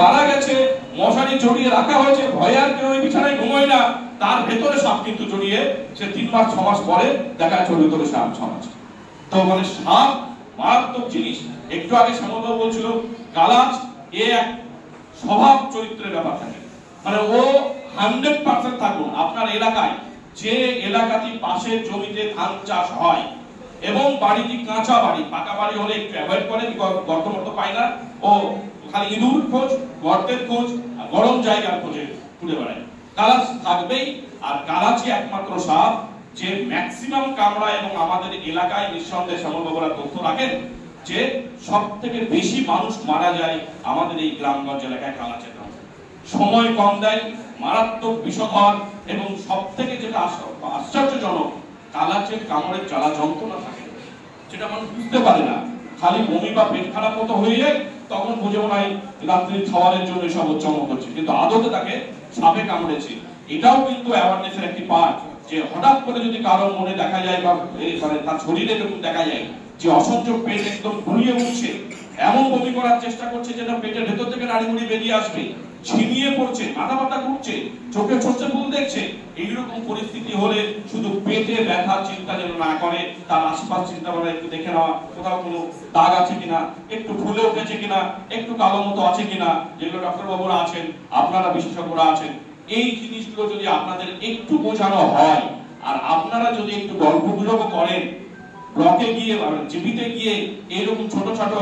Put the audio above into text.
মারা গেছে, মশারি জড়িয়ে রাখা হয়েছে, ভয়ে আর কেউ বিছানায় ঘুমোয় না, তার ভেতরে সাপ কিন্তু জড়িয়ে, সে 3 মাস 6 মাস পরে দেখা যাচ্ছে ভেতরে সাপ ছড়াচ্ছে। তো মানে সাপ মারাত্মক জিনিস। একটু আগে শ্যামলবাবু বলছিল গালাজ এ এক স্বভাব চরিত্রের ব্যাপার থাকে, মানে ও 100% থাকুন আপনার এলাকায়, যে এলাকাটি পাশের জমিতে ধান চাষ হয় এবং বাড়িটি কাঁচা বাড়ি, পাকা বাড়ি হলে একটু অ্যাভয়েড করেন, গর্ত মতো পায় না, ও খালি ইঁদুর খোঁজ, গর্তের খোঁজ, গরম জায়গার খোঁজে ঘুরে বেড়ায়। গালাজ থাকবেই। আর গালাজই একমাত্র সাপ যে ম্যাক্সিমাম কামড়ায়, এবং আমাদের এলাকায় নিঃসন্দেহে শ্যামলবাবুরা তথ্য রাখেন যে সব থেকে বেশি মানুষ মারা যায় আমাদের এই গ্রামগঞ্জ এলাকায় গালাজের কামড়ে। সময় কম দেয়, মারাত্মক বিষধর, এবং সব থেকে যেটা আশ্চর্যজনক, গালাজের কামড়ের জ্বালা যন্ত্রণা থাকে যেটা মানুষ বুঝতে পারে না। খালি বমি বা পেট খারাপ মতো হয়ে যায়, তখন বুঝে মনে হয় রাত্রি খাওয়ারের জন্য সব চমক হচ্ছে, কিন্তু আদতে তাকে সাপে কামড়েছে। এটাও কিন্তু অ্যাওয়ারনেসের একটি পার্ট, যে হঠাৎ করে যদি কারোর মনে দেখা যায় বা মানে তার শরীরে যখন দেখা যায় যে অসহ্য পেট একদম ঘুরিয়ে উঠছে, এমন বমি করার চেষ্টা করছে যেন পেটের ভেতর থেকে নাড়িভুড়ি বেরিয়ে আসবে, ছিনিয়ে পড়ছে, মাথা ব্যথা ঘুরছে, চোখে ছোটছে ফুল দেখছে, এইরকম পরিস্থিতি হলে শুধু পেটে ব্যথার চিন্তা যেন না করে, তার আশপাশ চিন্তা করে একটু দেখে নেওয়া, কোথাও কোনো দাগ আছে কিনা, একটু ফুলে উঠেছে কিনা, একটু কালো মতো আছে কিনা, যেগুলো ডক্টর বাবুরা আছেন, আপনারা বিশেষজ্ঞরা আছেন। এই জিনিসগুলো যদি আপনাদের একটু বোঝানো হয়, আর আপনারা যদি একটু গল্প গুজব করেন, ব্লকে গিয়ে, জীবিতে গিয়ে এরকম ছোট ছোট